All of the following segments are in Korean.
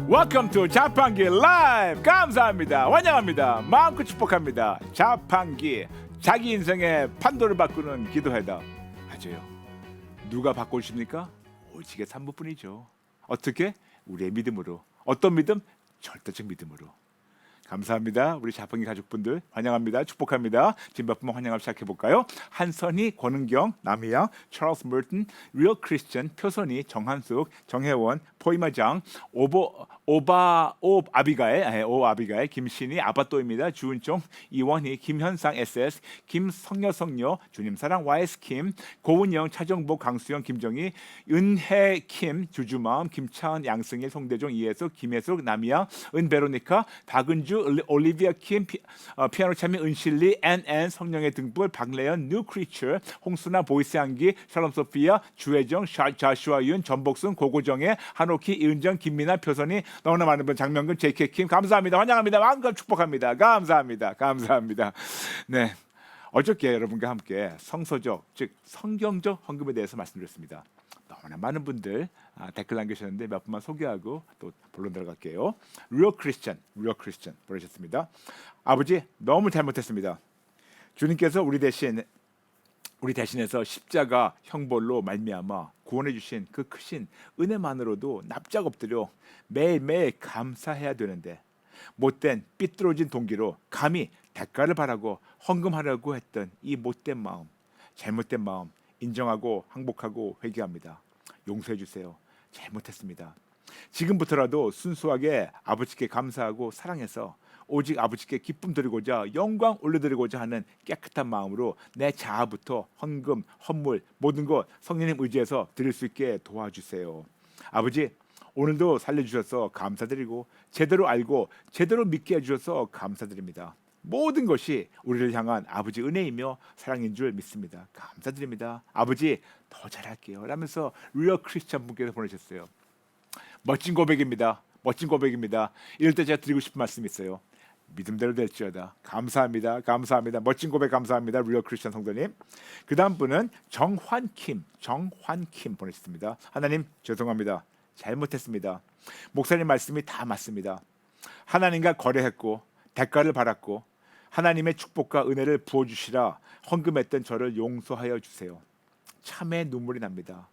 Welcome to 자판기 라이브. 감사합니다. 환영합니다. 마음껏 축복합니다. 자판기, 자기 인생의 판도를 바꾸는 기도회다. 맞아요. 누가 바꿔주십니까? 오직의 산부뿐이죠. 어떻게? 우리의 믿음으로. 어떤 믿음? 절대적 믿음으로. 감사합니다. 우리 자판기 가족분들 환영합니다. 축복합니다. 지금 몇 분만 환영을 시작해볼까요? 한선희, 권은경, 남희양, 찰스 멀튼, 리얼 크리스천, 표선이, 정한숙, 정혜원, 포이마장, 오아비가의, 김신희, 아바또입니다. 주은총, 이원희, 김현상, SS, 김성녀, 주님사랑, YS킴, 고은영, 차정복, 강수영, 김정희, 은혜킴, 주주마음, 김차은, 양승일, 송대종, 이혜숙, 김혜숙, 남희양, 은베로니카, 박은주, 올리비아 킴, 피아노 참여 은실리, NN, 성령의 등불, 박래연, 뉴 크리처, 홍수나, 보이스 향기, 샬롬 소피아, 주혜정, 자슈아 윤, 전복순, 고고정의, 한옥희, 이은정, 김민아, 표선이, 너무나 많은 분, 장명근, JK 킴, 감사합니다. 환영합니다. 마음껏 축복합니다. 감사합니다. 네, 어저께 여러분과 함께 성서적, 즉 성경적 헌금에 대해서 말씀드렸습니다. 너무나 많은 분들 댓글 남기셨는데 몇 분만 소개하고 또 본론 들어갈게요. Real Christian 보내셨습니다. 아버지, 너무 잘못했습니다. 주님께서 우리 대신해서 십자가 형벌로 말미암아 구원해 주신 그 크신 은혜만으로도 납작 엎드려 매일매일 감사해야 되는데 못된 삐뚤어진 동기로 감히 대가를 바라고 헌금하려고 했던 이 못된 마음, 잘못된 마음 인정하고 항복하고 회개합니다. 용서해 주세요. 잘못했습니다. 지금부터라도 순수하게 아버지께 감사하고 사랑해서 오직 아버지께 기쁨 드리고자 영광 올려드리고자 하는 깨끗한 마음으로 내 자아부터 헌금, 헌물 모든 것 성령님 의지해서 드릴 수 있게 도와주세요. 아버지, 오늘도 살려주셔서 감사드리고 제대로 알고 제대로 믿게 해주셔서 감사드립니다. 모든 것이 우리를 향한 아버지 은혜이며 사랑인 줄 믿습니다. 감사드립니다. 아버지, 더 잘할게요 라면서 리얼 크리스천 분께서 보내셨어요. 멋진 고백입니다. 이럴 때 제가 드리고 싶은 말씀이 있어요. 믿음대로 될지어다. 감사합니다. 멋진 고백 감사합니다. 리얼 크리스천 성도님. 그 다음 분은 정환킴 보내셨습니다. 하나님, 죄송합니다. 잘못했습니다. 목사님 말씀이 다 맞습니다. 하나님과 거래했고 대가를 받았고 하나님의 축복과 은혜를 부어주시라 헌금했던 저를 용서하여 주세요. 참에 눈물이 납니다.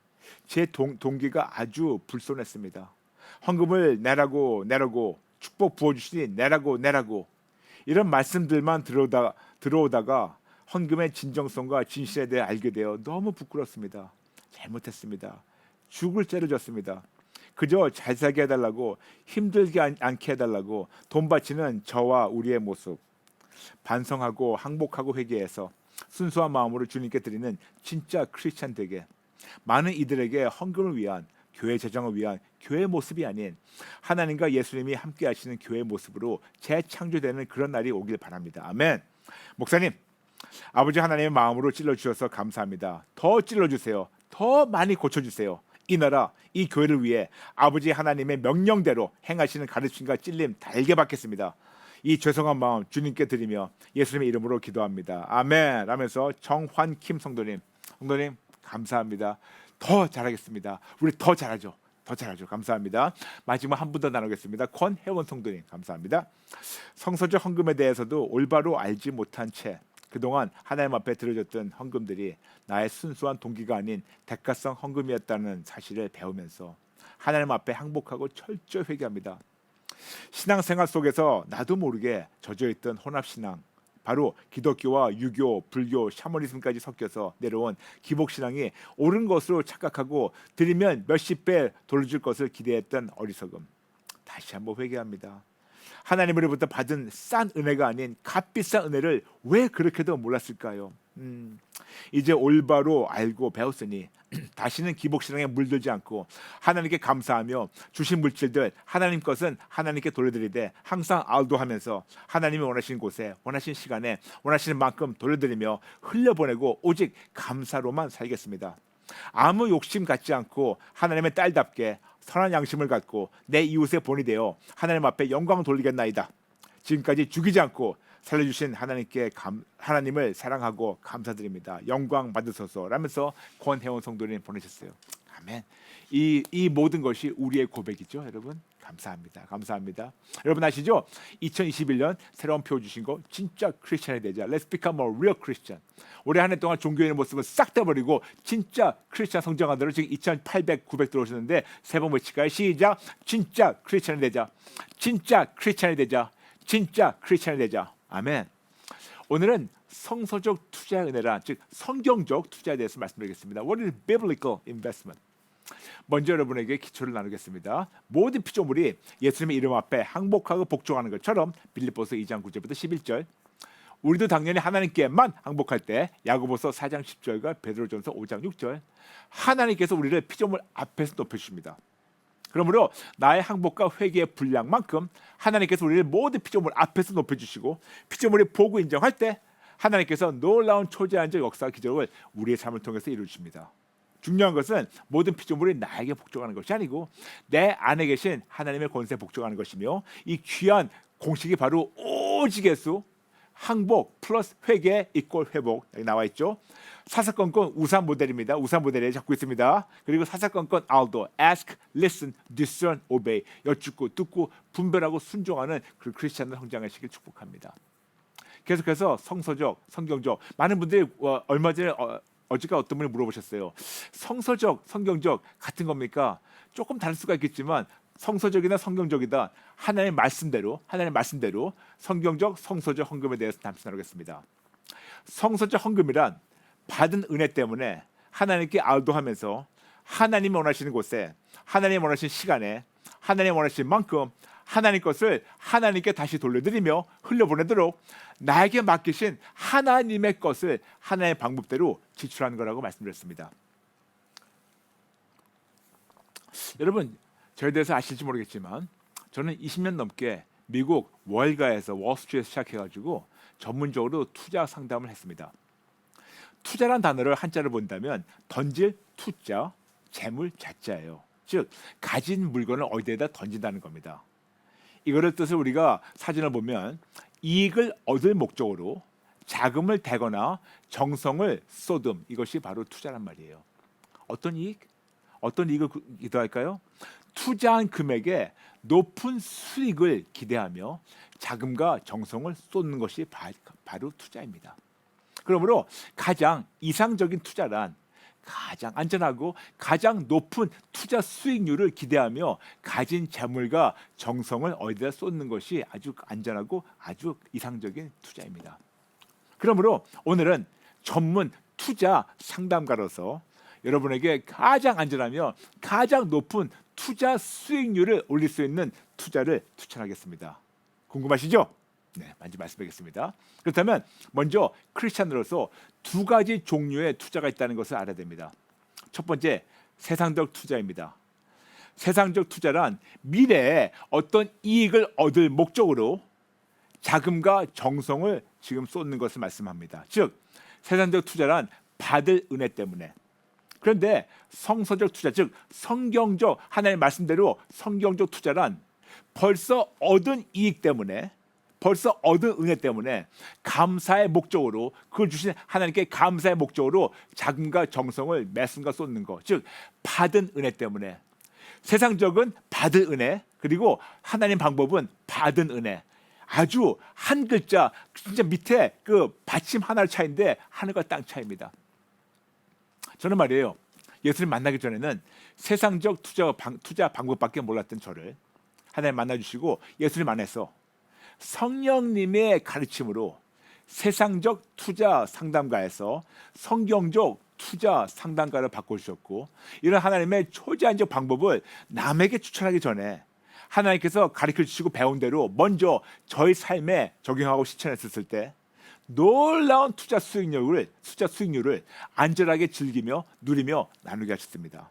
제 동기가 아주 불손했습니다. 헌금을 내라고 축복 부어주시니 내라고 이런 말씀들만 들어오다가 헌금의 진정성과 진실에 대해 알게 되어 너무 부끄럽습니다. 잘못했습니다. 죽을 죄를 졌습니다. 그저 잘 살게 해달라고, 힘들게 않게 해달라고 돈 바치는 저와 우리의 모습 반성하고 항복하고 회개해서 순수한 마음으로 주님께 드리는 진짜 크리스찬 되게, 많은 이들에게 헌금을 위한, 교회 재정을 위한 교회 모습이 아닌 하나님과 예수님이 함께 하시는 교회 모습으로 재창조되는 그런 날이 오길 바랍니다. 아멘. 목사님, 아버지 하나님의 마음으로 찔러주셔서 감사합니다. 더 찔러주세요. 더 많이 고쳐주세요. 이 나라, 이 교회를 위해 아버지 하나님의 명령대로 행하시는 가르침과 찔림 달게 받겠습니다. 이 죄송한 마음 주님께 드리며 예수님의 이름으로 기도합니다. 아멘 하면서 정환킴 성도님 감사합니다. 더 잘하겠습니다. 우리 더 잘하죠. 감사합니다. 마지막 한 분 더 나누겠습니다. 권혜원 성도님 감사합니다. 성서적 헌금에 대해서도 올바로 알지 못한 채 그동안 하나님 앞에 드려졌던 헌금들이 나의 순수한 동기가 아닌 대가성 헌금이었다는 사실을 배우면서 하나님 앞에 항복하고 철저히 회개합니다. 신앙생활 속에서 나도 모르게 젖어있던 혼합신앙, 바로 기독교와 유교, 불교, 샤머니즘까지 섞여서 내려온 기복신앙이 옳은 것으로 착각하고 드리면 몇십 배 돌려줄 것을 기대했던 어리석음, 다시 한번 회개합니다. 하나님으로부터 받은 싼 은혜가 아닌 값비싼 은혜를 왜 그렇게도 몰랐을까요? 이제 올바로 알고 배웠으니 다시는 기복신앙에 물들지 않고 하나님께 감사하며 주신 물질들 하나님 것은 하나님께 돌려드리되 항상 알도하면서 하나님이 원하시는 곳에 원하시는 시간에 원하시는 만큼 돌려드리며 흘려보내고 오직 감사로만 살겠습니다. 아무 욕심 갖지 않고 하나님의 딸답게 선한 양심을 갖고 내 이웃의 본이 되어 하나님 앞에 영광 돌리겠나이다. 지금까지 죽이지 않고 살려주신 하나님께 하나님을 사랑하고 감사드립니다. 영광 받으소서 라면서 권혜원 성도님 보내셨어요. 아멘. 이 모든 것이 우리의 고백이죠, 여러분. 감사합니다. 감사합니다. 여러분 아시죠? 2021년 새로운 표 주신 거 진짜 크리스천이 되자. Let's become a real Christian. 올해 한 해 동안 종교인의 모습을 싹 다 버리고 진짜 크리스천 성장하도록 지금 2,800, 900 들어오셨는데 세 번 외칠까요? 시작. 진짜 크리스천이 되자. 진짜 크리스천이 되자. 진짜 크리스천이 되자. 아멘. 오늘은 성서적 투자의 은혜란 즉 성경적 투자에 대해서 말씀드리겠습니다. What is biblical investment? 먼저 여러분에게 기초를 나누겠습니다. 모든 피조물이 예수님의 이름 앞에 항복하고 복종하는 것처럼 빌립보서 2장 9절부터 11절 우리도 당연히 하나님께만 항복할 때 야고보서 4장 10절과 베드로전서 5장 6절 하나님께서 우리를 피조물 앞에서 높여주십니다. 그러므로 나의 항복과 회개의 분량만큼 하나님께서 우리를 모든 피조물 앞에서 높여주시고 피조물이 보고 인정할 때 하나님께서 놀라운 초자연적 역사와 기적을 우리의 삶을 통해서 이루십니다. 중요한 것은 모든 피조물이 나에게 복종하는 것이 아니고 내 안에 계신 하나님의 권세에 복종하는 것이며 이 귀한 공식이 바로 오직 예수 항복 플러스 회개 이꼴 회복 여기 나와 있죠. 사사건건 우산 모델입니다. 우산 모델에 잡고 있습니다. 그리고 사사건건 알도 ask, listen, discern, obey 여쭙고 듣고 분별하고 순종하는 그 크리스찬들 성장하시길 축복합니다. 계속해서 성서적, 성경적 많은 분들이 얼마 전에 어제가 어떤 분이 물어보셨어요. 성서적, 성경적 같은 겁니까? 조금 다를 수가 있겠지만 성서적이나 성경적이다. 하나님의 말씀대로 성경적, 성서적 헌금에 대해서 잠시 나누겠습니다. 성서적 헌금이란 받은 은혜 때문에 하나님께 알도하면서 하나님이 원하시는 곳에 하나님이 원하시는 시간에 하나님이 원하시는 만큼 하나님 것을 하나님께 다시 돌려드리며 흘려보내도록 나에게 맡기신 하나님의 것을 하나님의 방법대로 지출하는 거라고 말씀드렸습니다. 여러분 저에 대해서 아실지 모르겠지만 저는 20년 넘게 미국 월가에서 월스트리트에서 시작해가지고 전문적으로 투자 상담을 했습니다. 투자란 단어를 한자로 본다면 던질 투자, 재물 자자예요. 즉 가진 물건을 어디에다 던진다는 겁니다. 이거를 뜻을 우리가 사진을 보면 이익을 얻을 목적으로 자금을 대거나 정성을 쏟음 이것이 바로 투자란 말이에요. 어떤 이익? 어떤 이익을 기도할까요? 투자한 금액에 높은 수익을 기대하며 자금과 정성을 쏟는 것이 바로 투자입니다. 그러므로 가장 이상적인 투자란 가장 안전하고 가장 높은 투자 수익률을 기대하며 가진 재물과 정성을 어디다 쏟는 것이 아주 안전하고 아주 이상적인 투자입니다. 그러므로 오늘은 전문 투자 상담가로서 여러분에게 가장 안전하며 가장 높은 투자 수익률을 올릴 수 있는 투자를 추천하겠습니다. 궁금하시죠? 네, 많이 말씀드리겠습니다. 그렇다면 먼저 크리스찬으로서 두 가지 종류의 투자가 있다는 것을 알아야 됩니다. 첫 번째, 세상적 투자입니다. 세상적 투자란 미래에 어떤 이익을 얻을 목적으로 자금과 정성을 지금 쏟는 것을 말씀합니다. 즉, 세상적 투자란 받을 은혜 때문에. 그런데 성서적 투자, 즉 성경적 하나님의 말씀대로 성경적 투자란 벌써 얻은 이익 때문에 벌써 얻은 은혜 때문에 감사의 목적으로 그걸 주신 하나님께 감사의 목적으로 자금과 정성을 매 순간 쏟는 것, 즉 받은 은혜 때문에. 세상적은 받을 은혜, 그리고 하나님 방법은 받은 은혜. 아주 한 글자 진짜 밑에 그 받침 하나의 차이인데 하늘과 땅 차이입니다. 저는 말이에요, 예수님 만나기 전에는 세상적 투자 방법밖에 몰랐던 저를 하나님 만나주시고 예수님 안에서 성령님의 가르침으로 세상적 투자 상담가에서 성경적 투자 상담가를 바꿔주셨고, 이런 하나님의 초자연적 방법을 남에게 추천하기 전에 하나님께서 가르쳐주시고 배운 대로 먼저 저희 삶에 적용하고 실천했을 때 놀라운 투자 수익률을 안전하게 즐기며 누리며 나누게 하셨습니다.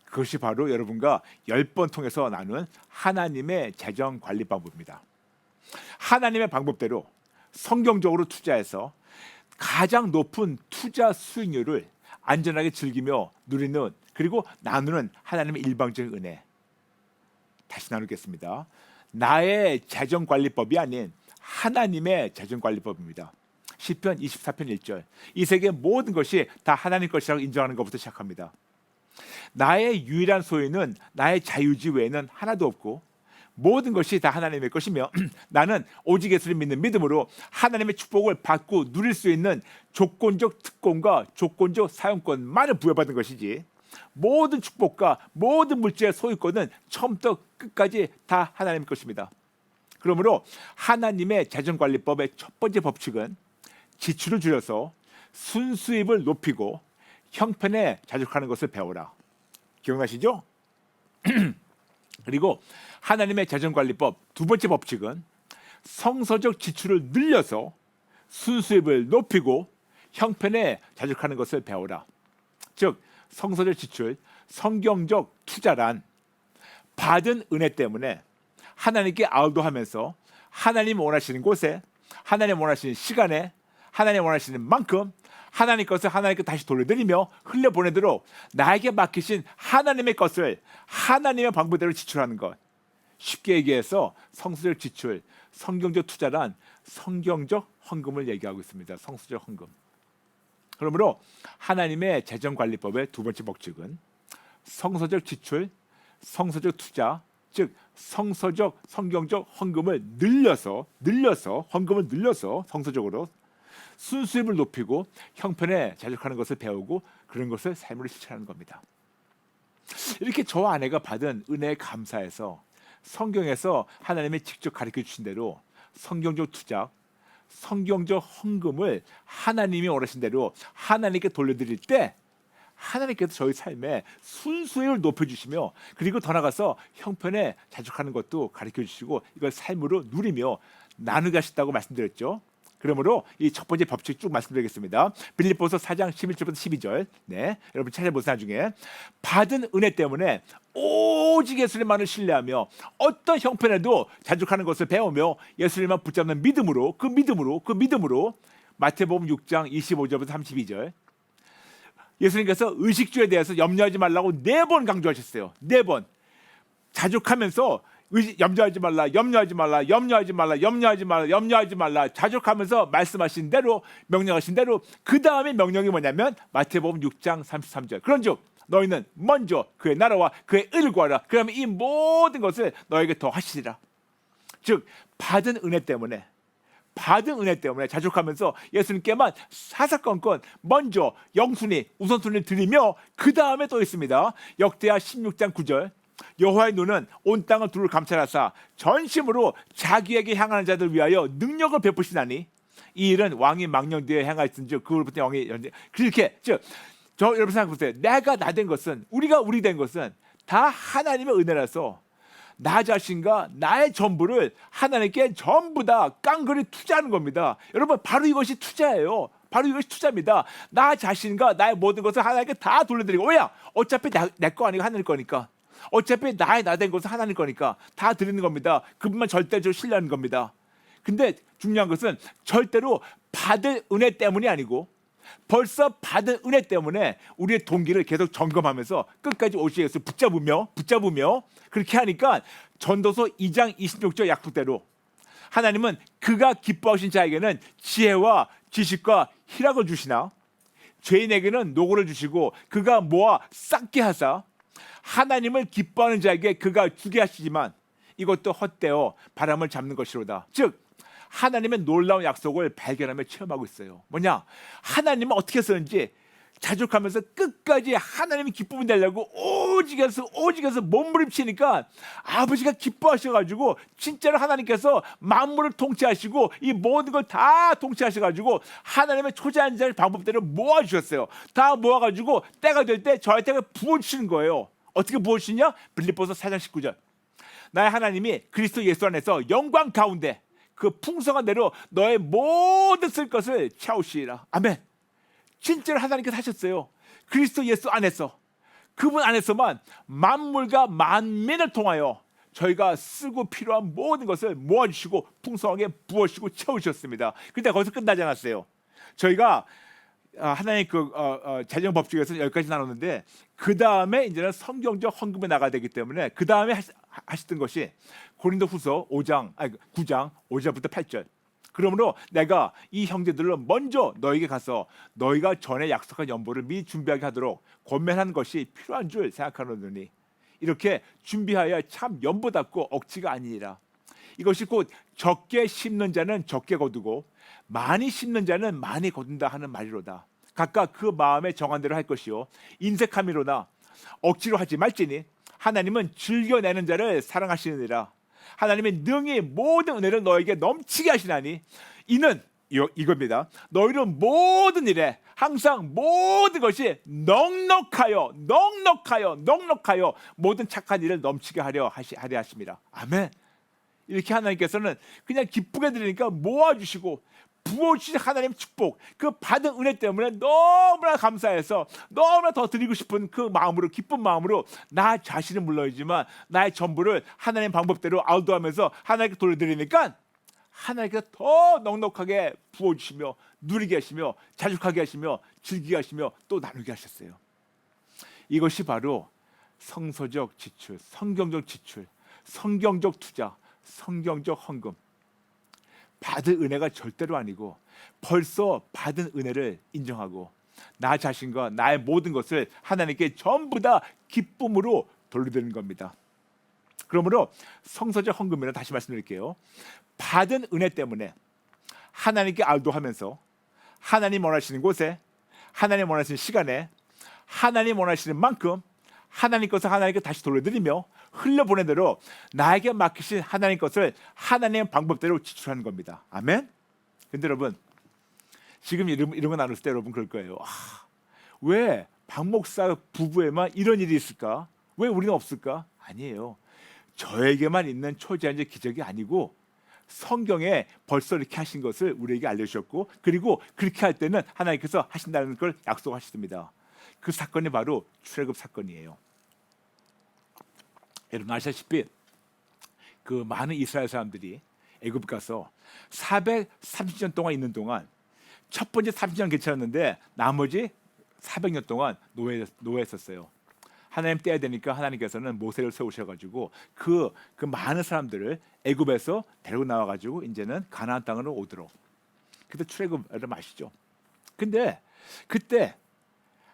그것이 바로 여러분과 10번 통해서 나눈 하나님의 재정 관리 방법입니다. 하나님의 방법대로 성경적으로 투자해서 가장 높은 투자 수익률을 안전하게 즐기며 누리는, 그리고 나누는 하나님의 일방적인 은혜. 다시 나누겠습니다. 나의 재정 관리법이 아닌 하나님의 재정 관리법입니다. 시편 24편 1절. 이 세계 모든 것이 다 하나님 것이라고 인정하는 것부터 시작합니다. 나의 유일한 소유는 나의 자유지 외에는 하나도 없고 모든 것이 다 하나님의 것이며 나는 오직 예수를 믿는 믿음으로 하나님의 축복을 받고 누릴 수 있는 조건적 특권과 조건적 사용권만을 부여받은 것이지 모든 축복과 모든 물질의 소유권은 처음부터 끝까지 다 하나님의 것입니다. 그러므로 하나님의 재정관리법의 첫 번째 법칙은 지출을 줄여서 순수입을 높이고 형편에 자족하는 것을 배우라. 기억나시죠? 그리고 하나님의 재정관리법 두 번째 법칙은 성서적 지출을 늘려서 순수입을 높이고 형편에 자족하는 것을 배우라. 즉 성서적 지출, 성경적 투자란 받은 은혜 때문에 하나님께 아울도하면서 하나님 원하시는 곳에 하나님 원하시는 시간에 하나님 원하시는 만큼 하나님 것을 하나님께 다시 돌려드리며 흘려보내도록 나에게 맡기신 하나님의 것을 하나님의 방법대로 지출하는 것. 쉽게 얘기해서 성서적 지출, 성경적 투자란 성경적 헌금을 얘기하고 있습니다. 성서적 헌금. 그러므로 하나님의 재정관리법의 두 번째 법칙은 성서적 지출, 성서적 투자, 즉 성서적 성경적 헌금을 늘려서 헌금을 늘려서 성서적으로 순수입을 높이고 형편에 자족하는 것을 배우고 그런 것을 삶으로 실천하는 겁니다. 이렇게 저와 아내가 받은 은혜에 감사해서 성경에서 하나님이 직접 가르쳐 주신 대로 성경적 투자, 성경적 헌금을 하나님이 원하신 대로 하나님께 돌려드릴 때 하나님께서 저희 삶에 순수익을 높여주시며 그리고 더 나아가서 형편에 자족하는 것도 가르쳐 주시고 이걸 삶으로 누리며 나누가시다고 말씀드렸죠. 그러므로 이 첫 번째 법칙 쭉 말씀드리겠습니다. 빌립보서 4장 11절부터 12절. 네, 여러분 찾아보세요. 나중에 받은 은혜 때문에 오직 예수님만을 신뢰하며 어떤 형편에도 자족하는 것을 배우며 예수님만 붙잡는 믿음으로 그 믿음으로 마태복음 6장 25절부터 32절. 예수님께서 의식주에 대해서 염려하지 말라고 4번 강조하셨어요. 4번. 자족하면서 염려하지 말라 자족하면서 말씀하신 대로 명령하신 대로 그 다음에 명령이 뭐냐면 마태복음 6장 33절. 그런즉 너희는 먼저 그의 나라와 그의 의를 구하라. 그러면 이 모든 것을 너에게 더 하시리라. 즉 받은 은혜 때문에 자족하면서 예수님께만 사사건건 먼저 영순위 우선순위를 드리며 그 다음에 또 있습니다. 역대하 16장 9절. 여호와의 눈은 온 땅을 두루 감찰하사 전심으로 자기에게 향하는 자들 위하여 능력을 베푸시나니 이 일은 왕이 망령되어 행하였은즉 그로부터 왕이 그렇게 저 여러분 생각해보세요. 내가 나 된 것은 우리가 우리 된 것은 다 하나님의 은혜라서 나 자신과 나의 전부를 하나님께 전부 다 깡그리 투자하는 겁니다. 여러분 바로 이것이 투자예요. 바로 이것이 투자입니다. 나 자신과 나의 모든 것을 하나님께 다 돌려드리고 왜냐? 어차피 내 거 아니고 하나님 거니까. 어차피 나 된 것은 하나님 거니까 다 드리는 겁니다. 그분만 절대적으로 신뢰하는 겁니다. 근데 중요한 것은 절대로 받을 은혜 때문이 아니고 벌써 받은 은혜 때문에 우리의 동기를 계속 점검하면서 끝까지 오실 예수 붙잡으며 그렇게 하니까 전도서 2장 26절 약속대로 하나님은 그가 기뻐하신 자에게는 지혜와 지식과 희락을 주시나 죄인에게는 노고를 주시고 그가 모아 쌓게 하사 하나님을 기뻐하는 자에게 그가 주게 하시지만 이것도 헛되어 바람을 잡는 것이로다. 즉 하나님의 놀라운 약속을 발견하며 체험하고 있어요. 뭐냐? 하나님은 어떻게 쓰는지 자족하면서 끝까지 하나님의 기쁨을 내려고 오직해서 몸부림치니까 아버지가 기뻐하셔가지고 진짜로 하나님께서 만물을 통치하시고 이 모든 걸 다 통치하셔가지고 하나님의 초자연자의 방법대로 모아주셨어요. 다 모아가지고 때가 될 때 저한테 부어주시는 거예요. 어떻게 부어주시냐? 빌립보서 4장 19절. 나의 하나님이 그리스도 예수 안에서 영광 가운데 그 풍성한 대로 너의 모든 쓸 것을 채우시리라. 아멘. 진짜로 하나님께서 하셨어요. 그리스도 예수 안에서 그분 안에서만 만물과 만민을 통하여 저희가 쓰고 필요한 모든 것을 모아주시고 풍성하게 부어주시고 채우셨습니다. 근데 거기서 끝나지 않았어요. 저희가 하나님의 재정 법칙에서 여기까지 나눴는데 그 다음에 이제는 성경적 헌금에 나가야 되기 때문에 그 다음에 하셨던 것이 고린도후서 9장 5절부터 8절. 그러므로 내가 이 형제들로 먼저 너에게 가서 너희가 전에 약속한 연보를 미리 준비하게 하도록 권면한 것이 필요한 줄 생각하노니 이렇게 준비하여 참 연보답고 억지가 아니니라. 이것이 곧 적게 심는 자는 적게 거두고 많이 심는 자는 많이 거둔다 하는 말이로다. 각각 그 마음에 정한 대로 할 것이요 인색함이로나 억지로 하지 말지니 하나님은 즐겨내는 자를 사랑하시느니라. 하나님의 능히 모든 은혜를 너에게 넘치게 하시나니 이는 이겁니다. 너희는 모든 일에 항상 모든 것이 넉넉하여 모든 착한 일을 넘치게 하려 하십니다. 아멘. 이렇게 하나님께서는 그냥 기쁘게 드리니까 모아주시고 부어주신 하나님 축복, 그 받은 은혜 때문에 너무나 감사해서 너무나 더 드리고 싶은 그 마음으로, 기쁜 마음으로 나 자신은 물론이지만 나의 전부를 하나님 방법대로 아우도하면서 하나님께 돌려드리니까 하나님께서 더 넉넉하게 부어주시며 누리게 하시며 자축하게 하시며 즐기게 하시며 또 나누게 하셨어요. 이것이 바로 성서적 지출, 성경적 지출, 성경적 투자, 성경적 헌금. 받을 은혜가 절대로 아니고 벌써 받은 은혜를 인정하고 나 자신과 나의 모든 것을 하나님께 전부 다 기쁨으로 돌려드리는 겁니다. 그러므로 성서적 헌금이란 다시 말씀드릴게요. 받은 은혜 때문에 하나님께 알도하면서 하나님 원하시는 곳에 하나님 원하시는 시간에 하나님 원하시는 만큼 하나님 것을 하나님께 다시 돌려드리며 흘려보낸 대로 나에게 맡기신 하나님 것을 하나님의 방법대로 지출하는 겁니다. 아멘. 근데 여러분 지금 이런 거 나눌 때 여러분 그럴 거예요. 왜 박 목사 부부에만 이런 일이 있을까? 왜 우리는 없을까? 아니에요. 저에게만 있는 초자연적 기적이 아니고 성경에 벌써 이렇게 하신 것을 우리에게 알려주셨고 그리고 그렇게 할 때는 하나님께서 하신다는 걸 약속하셨습니다. 그 사건이 바로 출애굽 사건이에요. 여러분 아시다시피 그 많은 이스라엘 사람들이 애굽 가서 430년 동안 있는 동안 첫 번째 30년 괜찮았는데 나머지 400년 동안 노예했었어요. 하나님 떼야 되니까 하나님께서는 모세를 세우셔가지고 그 많은 사람들을 애굽에서 데리고 나와가지고 이제는 가나안 땅으로 오도록. 그때 출애굽 여러분 아시죠? 근데 그때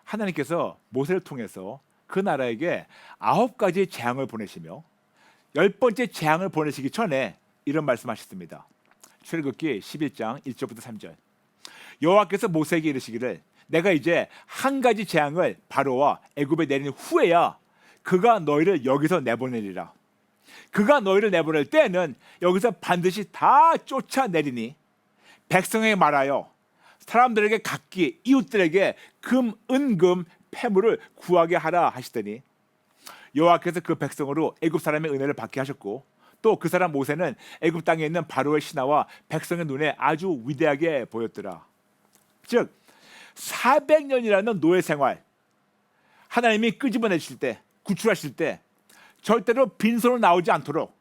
하나님께서 모세를 통해서 그 나라에게 9가지 재앙을 보내시며 10번째 재앙을 보내시기 전에 이런 말씀하셨습니다. 출애굽기 11장 1절부터 3절. 여호와께서 모세에게 이르시기를 내가 이제 한 가지 재앙을 바로와 애굽에 내린 후에야 그가 너희를 여기서 내보내리라. 그가 너희를 내보낼 때에는 여기서 반드시 다 쫓아내리니 백성에게 말하여 사람들에게 각기 이웃들에게 금, 은금, 폐물을 구하게 하라 하시더니 여호와께서 그 백성으로 애굽 사람의 은혜를 받게 하셨고 또 그 사람 모세는 애굽 땅에 있는 바로의 신하와 백성의 눈에 아주 위대하게 보였더라. 즉 400년이라는 노예 생활 하나님이 끄집어내실 때 구출하실 때 절대로 빈손으로 나오지 않도록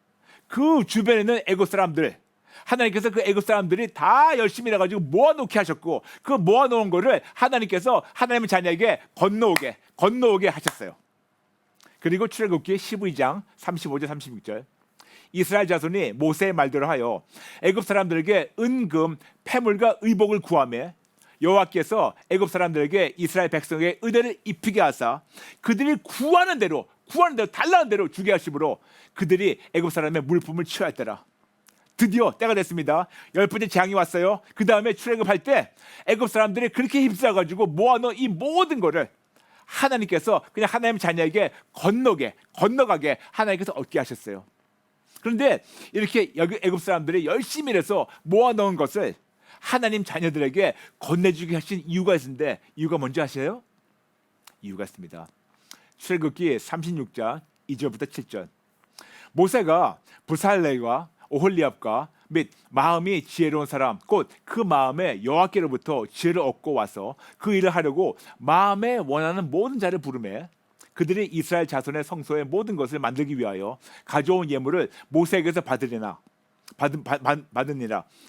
그 주변에 있는 애굽 사람들 하나님께서 그 애굽 사람들이 다 열심히 해가지고 모아놓게 하셨고 그 모아놓은 거를 하나님께서 하나님의 자녀에게 건너오게 하셨어요. 그리고 출애굽기 12장 35절 36절 이스라엘 자손이 모세의 말대로 하여 애굽 사람들에게 은금, 폐물과 의복을 구하며 여호와께서 애굽 사람들에게 이스라엘 백성에게 은혜를 입히게 하사 그들이 구하는 대로 달라는 대로 주게 하심으로 그들이 애굽 사람의 물품을 취하였더라. 드디어 때가 됐습니다. 10번째 재앙이 왔어요. 그 다음에 출애굽할 때 애굽 사람들이 그렇게 힘써가지고 모아놓은 이 모든 거를 하나님께서 그냥 하나님 자녀에게 건너가게 하나님께서 얻게 하셨어요. 그런데 이렇게 여기 애굽 사람들이 열심히 일해서 모아놓은 것을 하나님 자녀들에게 건네주게 하신 이유가 있는데 이유가 뭔지 아세요? 이유가 있습니다. 출애굽기 36장 2절부터 7절 모세가 부살렐과 오홀리압과 및 마음이 지혜로운 사람 곧 그 마음에 여호와께로부터 지혜를 얻고 와서 그 일을 하려고 마음에 원하는 모든 자를 부르매 그들이 이스라엘 자손의 성소의 모든 것을 만들기 위하여 가져온 예물을 모세에게서 받으니라.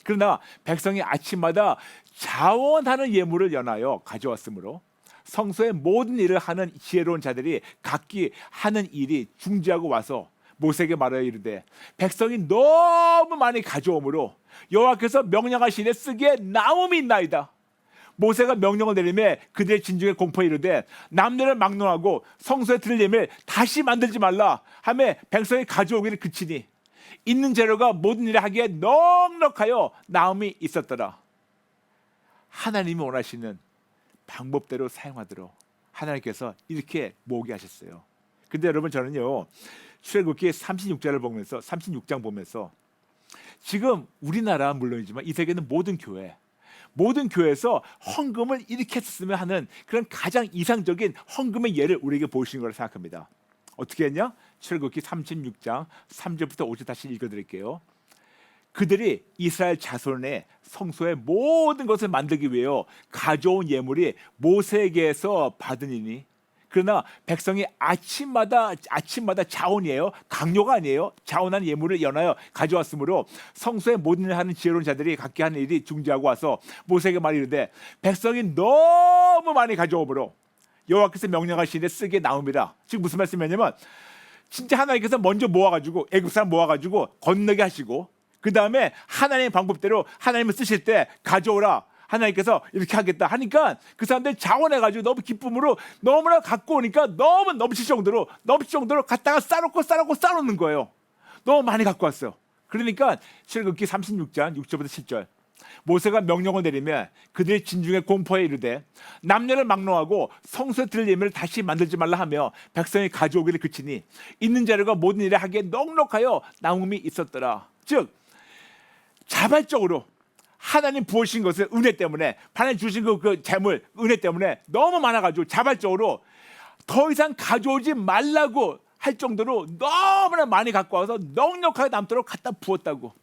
그러나 백성이 아침마다 자원하는 예물을 연하여 가져왔으므로 성소의 모든 일을 하는 지혜로운 자들이 각기 하는 일이 중지하고 와서 모세에게 말하여 이르되 백성이 너무 많이 가져오므로 여호와께서 명령하시되 쓰기에 남음이 있나이다. 모세가 명령을 내리매 그들의 진중에 공포에 이르되 남녀를 막론하고 성소의 들림을 다시 만들지 말라 하며 백성이 가져오기를 그치니 있는 재료가 모든 일을 하기에 넉넉하여 남음이 있었더라. 하나님이 원하시는 방법대로 사용하도록 하나님께서 이렇게 모으게 하셨어요. 근데 여러분, 저는요 출애굽기 36장 보면서 지금 우리나라 물론이지만 이 세계는 모든 교회에서 헌금을 이렇게 했으면 하는 그런 가장 이상적인 헌금의 예를 우리에게 보여주신 거라 생각합니다. 어떻게 했냐? 출애굽기 36장 3절부터 5절 다시 읽어드릴게요. 그들이 이스라엘 자손의 성소의 모든 것을 만들기 위하여 가져온 예물이 모세에게서 받으니니 그러나 백성이 아침마다 자원이에요. 강요가 아니에요. 자원한 예물을 연하여 가져왔으므로 성소의 모든 일을 하는 지혜로운 자들이 각기 하는 일이 중지하고 와서 모세에게 말이르되 백성이 너무 많이 가져오므로 여호와께서 명령하시되 쓰기에 남음이라. 지금 무슨 말씀이냐면 진짜 하나님께서 먼저 모아가지고 애굽 사람 모아가지고 건너게 하시고 그 다음에 하나님의 방법대로 하나님을 쓰실 때 가져오라. 하나님께서 이렇게 하겠다 하니까 그 사람들이 자원해가지고 너무 기쁨으로 너무나 갖고 오니까 너무 넘칠 정도로 갖다가 싸놓는 거예요. 너무 많이 갖고 왔어요. 그러니까 출애굽기 36장 6절부터 7절 모세가 명령을 내리며 그들의 진중에 공포에 이르되 남녀를 막론하고 성소에 드릴 예물을 다시 만들지 말라 하며 백성이 가져오기를 그치니 있는 자료가 모든 일에 하기에 넉넉하여 남음이 있었더라. 즉 자발적으로 하나님 부으신 것을 은혜 때문에 하나님 주신 그 재물 은혜 때문에 너무 많아가지고 자발적으로 더 이상 가져오지 말라고 할 정도로 너무나 많이 갖고 와서 넉넉하게 남도록 갖다 부었다고.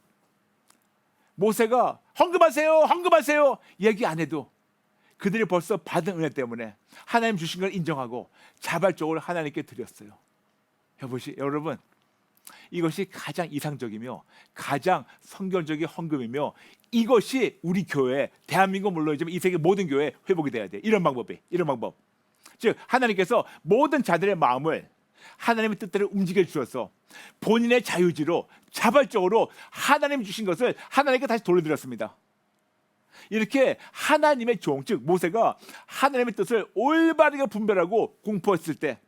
모세가 헌금하세요 얘기 안 해도 그들이 벌써 받은 은혜 때문에 하나님 주신 걸 인정하고 자발적으로 하나님께 드렸어요. 여러분, 이것이 가장 이상적이며 가장 성경적인 헌금이며 이것이 우리 교회, 대한민국 물론이지만 이 세계 모든 교회에 회복이 돼야 돼. 이런 방법. 즉 하나님께서 모든 자들의 마음을 하나님의 뜻대로 움직여 주셔서 본인의 자유지로 자발적으로 하나님 주신 것을 하나님께 다시 돌려드렸습니다. 이렇게 하나님의 종, 즉 모세가 하나님의 뜻을 올바르게 분별하고 공포했을 때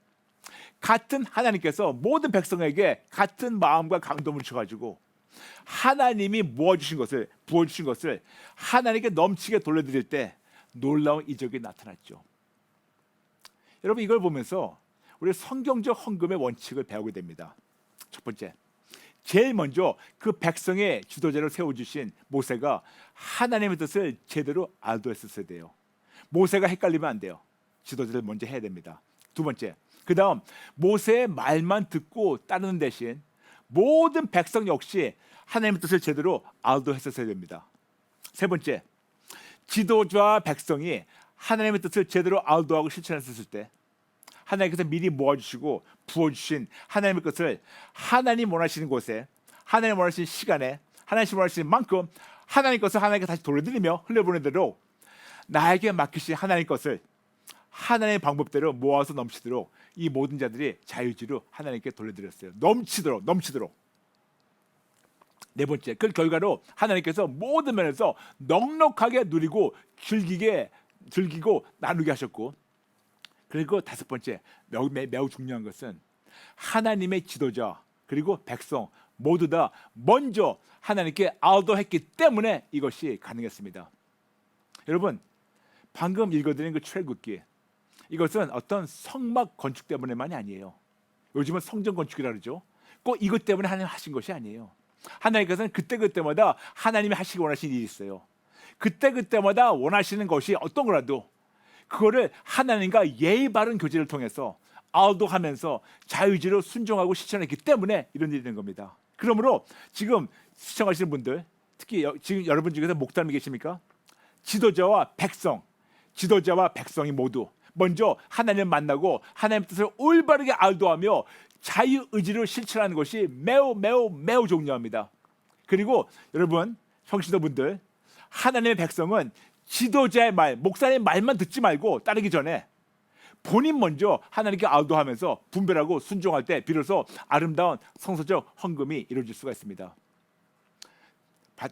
같은 하나님께서 모든 백성에게 같은 마음과 강dom을 주셔가지고 하나님이 부어주신 것을 하나님께 넘치게 돌려드릴 때 놀라운 이적이 나타났죠. 여러분, 이걸 보면서 우리 성경적 헌금의 원칙을 배우게 됩니다. 첫 번째, 제일 먼저 그 백성의 지도자를 세워주신 모세가 하나님의 뜻을 제대로 알도했었어야 돼요. 모세가 헷갈리면 안 돼요. 지도자를 먼저 해야 됩니다. 두 번째, 그 다음 모세의 말만 듣고 따르는 대신 모든 백성 역시 하나님의 뜻을 제대로 알도했었어야 됩니다. 세 번째, 지도자와 백성이 하나님의 뜻을 제대로 알도하고 실천했었을 때 하나님께서 미리 모아주시고 부어주신 하나님의 것을 하나님 원하시는 곳에, 하나님 원하시는 시간에, 하나님 원하시는 만큼 하나님 것을 하나님께 다시 돌려드리며 흘려보낸 대로 나에게 맡기신 하나님 것을 하나님의 방법대로 모아서 넘치도록 이 모든 자들이 자유지로 하나님께 돌려드렸어요. 넘치도록. 네 번째, 그 결과로 하나님께서 모든 면에서 넉넉하게 누리고 즐기고 나누게 하셨고, 그리고 다섯 번째, 매우 중요한 것은 하나님의 지도자 그리고 백성 모두 다 먼저 하나님께 알도했기 때문에 이것이 가능했습니다. 여러분, 방금 읽어드린 그 출애굽기, 이것은 어떤 성막 건축 때문에만이 아니에요. 요즘은 성전 건축이라 그러죠. 꼭 이것 때문에 하나님 하신 것이 아니에요. 하나님께서는 그때마다 하나님이 하시기 원하시는 일이 있어요. 그때마다 원하시는 것이 어떤 거라도 그거를 하나님과 예의 바른 교제를 통해서 알도하면서 자유지로 순종하고 실천했기 때문에 이런 일이 된 겁니다. 그러므로 지금 시청하시는 분들, 특히 지금 여러분 중에서 목사님이 계십니까? 지도자와 백성이 모두 먼저 하나님을 만나고 하나님의 뜻을 올바르게 알도하며 자유의지로 실천하는 것이 매우 중요합니다. 그리고 여러분, 성시도분들, 하나님의 백성은 지도자의 말, 목사님의 말만 듣지 말고 따르기 전에 본인 먼저 하나님께 알도하면서 분별하고 순종할 때 비로소 아름다운 성서적 헌금이 이루어질 수가 있습니다.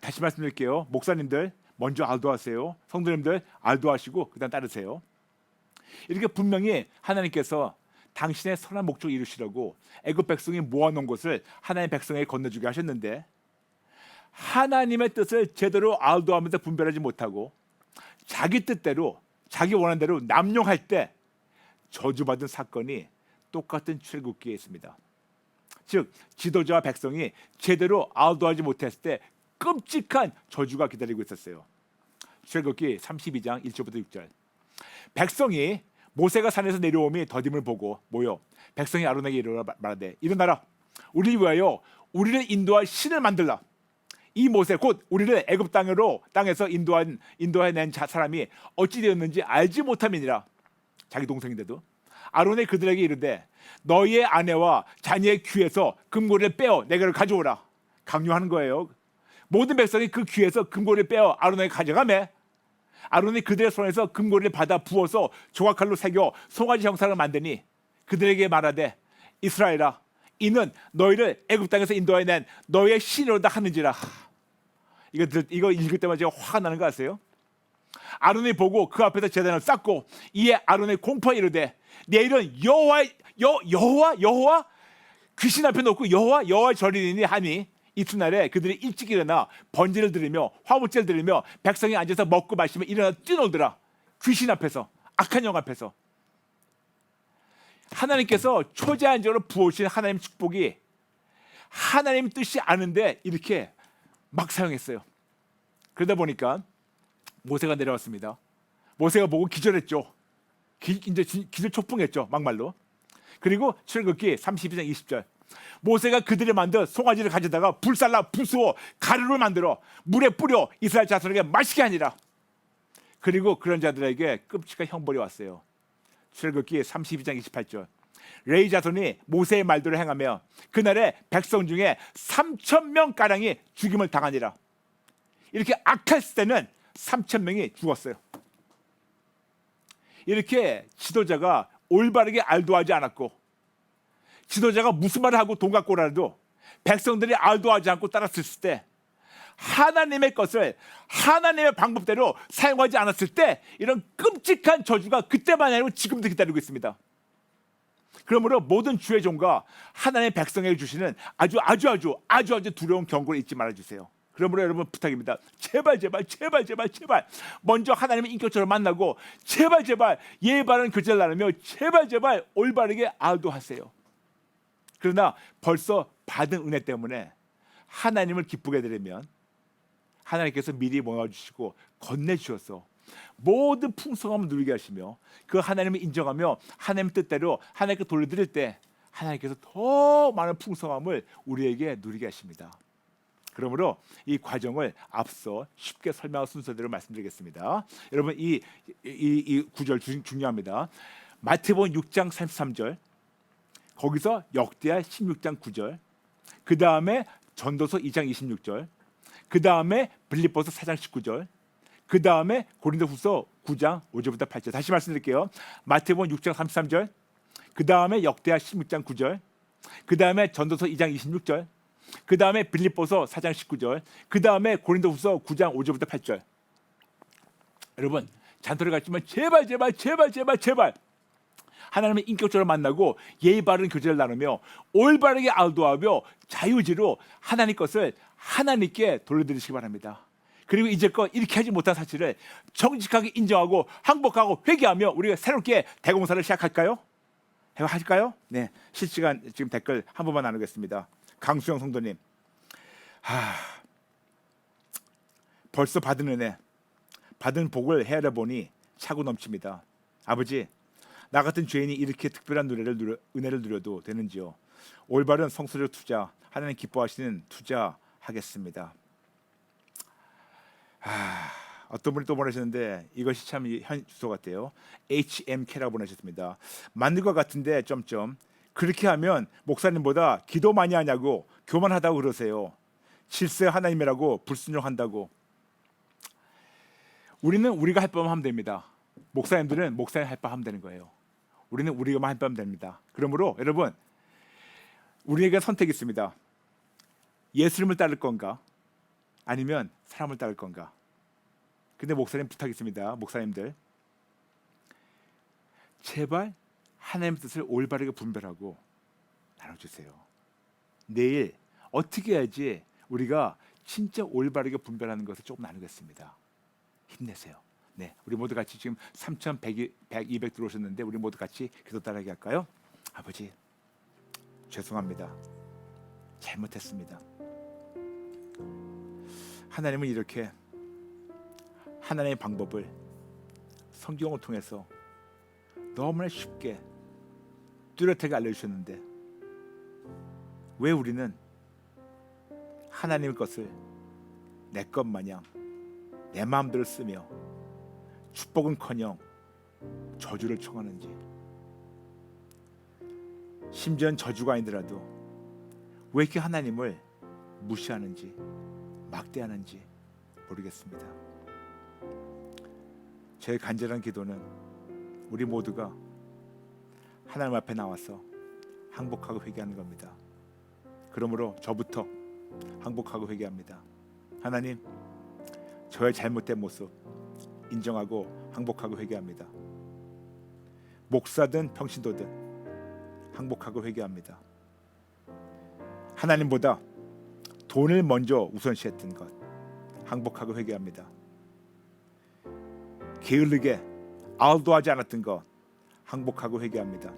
다시 말씀드릴게요. 목사님들 먼저 알도하세요. 성도님들 알도하시고 그다음 따르세요. 이렇게 분명히 하나님께서 당신의 선한 목적을 이루시려고 애굽 백성이 모아놓은 것을 하나님의 백성에게 건네주게 하셨는데 하나님의 뜻을 제대로 알도하면서 분별하지 못하고 자기 뜻대로 자기 원하는 대로 남용할 때 저주받은 사건이 똑같은 출애굽기에 있습니다. 즉 지도자와 백성이 제대로 알도하지 못했을 때 끔찍한 저주가 기다리고 있었어요. 출애굽기 32장 1절부터 6절. 백성이 모세가 산에서 내려오며 더딤을 보고 모여 백성이 아론에게 이르러 말하되 일어나라 우리를 위하여 우리를 인도할 신을 만들라. 이 모세 곧 우리를 애굽 땅에서 인도해낸 사람이 어찌 되었는지 알지 못함이니라. 자기 동생인데도 아론이 그들에게 이르되 너희의 아내와 자녀의 귀에서 금고리를 빼어 내게로 가져오라. 강요하는 거예요. 모든 백성이 그 귀에서 금고리를 빼어 아론에게 가져가매 아론이 그들의 손에서 금고리를 받아 부어서 조각칼로 새겨 송아지 형상을 만드니 그들에게 말하되 이스라엘아 이는 너희를 애굽 땅에서 인도해낸 너희의 신이로다 하는지라. 이거 읽을 때마다 제가 화가 나는 거 아세요? 아론이 보고 그 앞에서 제단을 쌓고 이에 아론의 공포에 이르되 내일은 여호와 귀신 앞에 놓고 여호와 절이니 하니 이튿날에 그들이 일찍 일어나 번제를 드리며 화목제를 드리며 백성이 앉아서 먹고 마시며 일어나 뛰놀더라. 귀신 앞에서 악한 영 앞에서. 하나님께서 초제한적으로 부어주신 하나님 축복이 하나님 뜻이 아는데 이렇게 막 사용했어요. 그러다 보니까 모세가 내려왔습니다. 모세가 보고 기절했죠. 이제 기절 촉풍했죠. 막말로. 그리고 출애굽기 32장 20절. 모세가 그들이 만든 송아지를 가져다가 불살라 부수어 가루를 만들어 물에 뿌려 이스라엘 자손에게 마시게 하니라. 그리고 그런 자들에게 끔찍한 형벌이 왔어요. 출애굽기 32장 28절. 레위 자손이 모세의 말대로 행하며 그날에 백성 중에 3,000명 가량이 죽임을 당하니라. 이렇게 악했을 때는 3,000명이 죽었어요. 이렇게 지도자가 올바르게 알도하지 않았고 지도자가 무슨 말을 하고 돈 갖고 오라도 백성들이 알도하지 않고 따랐을 때 하나님의 것을 하나님의 방법대로 사용하지 않았을 때 이런 끔찍한 저주가 그때만 아니고 지금도 기다리고 있습니다. 그러므로 모든 주의 종과 하나님의 백성에게 주시는 아주 두려운 경고를 잊지 말아주세요. 그러므로 여러분 부탁입니다. 제발 먼저 하나님의 인격적으로 만나고 제발 예의 바른 교제를 나누며 제발 올바르게 알도하세요. 그러나 벌써 받은 은혜 때문에 하나님을 기쁘게 해드리면 하나님께서 미리 모아주시고 건네주셔서 모든 풍성함을 누리게 하시며 그 하나님을 인정하며 하나님 뜻대로 하나님께 돌려드릴 때 하나님께서 더 많은 풍성함을 우리에게 누리게 하십니다. 그러므로 이 과정을 앞서 쉽게 설명한 순서대로 말씀드리겠습니다. 여러분 이 구절 중요합니다. 마태복음 6장 33절 거기서 역대하 16장 9절 그 다음에 전도서 2장 26절 그 다음에 빌립보서 4장 19절 그 다음에 고린도후서 9장 5절부터 8절 다시 말씀드릴게요. 마태복음 6장 33절 그 다음에 역대하 16장 9절 그 다음에 전도서 2장 26절 그 다음에 빌립보서 4장 19절 그 다음에 고린도후서 9장 5절부터 8절. 여러분 잔소리 같지만 제발 하나님의 인격적으로 만나고 예의 바른 교제를 나누며 올바르게 알도하며 자유지로 하나님 것을 하나님께 돌려드리시기 바랍니다. 그리고 이제껏 이렇게 하지 못한 사실을 정직하게 인정하고 항복하고 회개하며 우리가 새롭게 대공사를 시작할까요? 하실까요? 네, 실시간 지금 댓글 한 번만 나누겠습니다. 강수영 성도님, 벌써 받은 은혜, 받은 복을 헤아려 보니 차고 넘칩니다. 아버지, 나 같은 죄인이 이렇게 특별한 은혜를 누려도 되는지요? 올바른 성서적 투자, 하나님 기뻐하시는 투자하겠습니다. 어떤 분이 또 보내셨는데 이것이 참 현 주소 같아요. HMK라고 보내셨습니다. 맞는 것 같은데 점점 그렇게 하면 목사님보다 기도 많이 하냐고 교만하다고 그러세요. 질서 하나님이라고 불순종한다고. 우리는 우리가 할 바만 하면 됩니다. 목사님들은 목사님 할 바 하면 되는 거예요. 우리는 우리가만 하면 됩니다. 그러므로 여러분 우리에게 선택이 있습니다. 예수님을 따를 건가 아니면 사람을 따를 건가. 근데 목사님 부탁이 있습니다. 목사님들 제발 하나님의 뜻을 올바르게 분별하고 나눠주세요. 내일 어떻게 해야지 우리가 진짜 올바르게 분별하는 것을 조금 나누겠습니다. 힘내세요. 네, 우리 모두 같이 지금 3,100, 100, 200 들어오셨는데 우리 모두 같이 기도 따라하게 할까요? 아버지 죄송합니다. 잘못했습니다. 하나님은 이렇게 하나님의 방법을 성경을 통해서 너무나 쉽게 뚜렷하게 알려주셨는데 왜 우리는 하나님의 것을 내 것 마냥 내 마음대로 쓰며 축복은커녕 저주를 청하는지, 심지어는 저주가 아니더라도 왜 이렇게 하나님을 무시하는지 막대하는지 모르겠습니다. 제 간절한 기도는 우리 모두가 하나님 앞에 나와서 항복하고 회개하는 겁니다. 그러므로 저부터 항복하고 회개합니다. 하나님, 저의 잘못된 모습 인정하고 항복하고 회개합니다. 목사든 평신도든 항복하고 회개합니다. 하나님보다 돈을 먼저 우선시했던 것 항복하고 회개합니다. 게으르게 아우도하지 않았던 것 항복하고 회개합니다.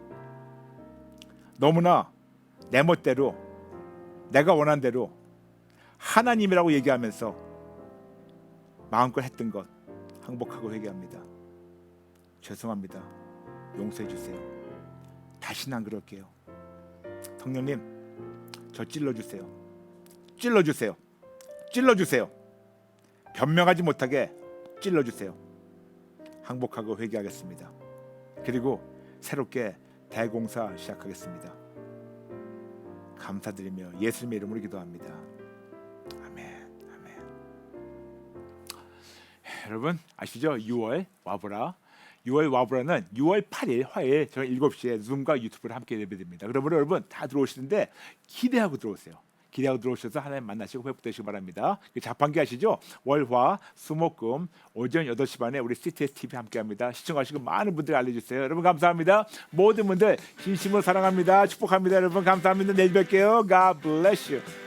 너무나 내 멋대로 내가 원한 대로 하나님이라고 얘기하면서 마음껏 했던 것 항복하고 회개합니다. 죄송합니다. 용서해 주세요. 다시는 안 그럴게요. 성령님, 저 찔러주세요. 찔러주세요. 찔러주세요. 변명하지 못하게 찔러주세요. 항복하고 회개하겠습니다. 그리고 새롭게 대공사 시작하겠습니다. 감사드리며 예수님의 이름으로 기도합니다. 아멘. 아멘. 여러분 아시죠? 6월 와보라. 6월 와보라는 6월 8일 화요일 저녁 7시에 줌과 유튜브를 함께 예배드립니다. 그러므로 여러분 다 들어오시는데 기대하고 들어오세요. 기대하고 들어오셔서 하나님 만나시고 회복되시기 바랍니다. 자판기 아시죠? 월화 수목금 오전 8시 반에 우리 CTS TV 함께합니다. 시청하시고 많은 분들 알려주세요. 여러분 감사합니다. 모든 분들 진심으로 사랑합니다. 축복합니다. 여러분 감사합니다. 내일 뵐게요. God bless you.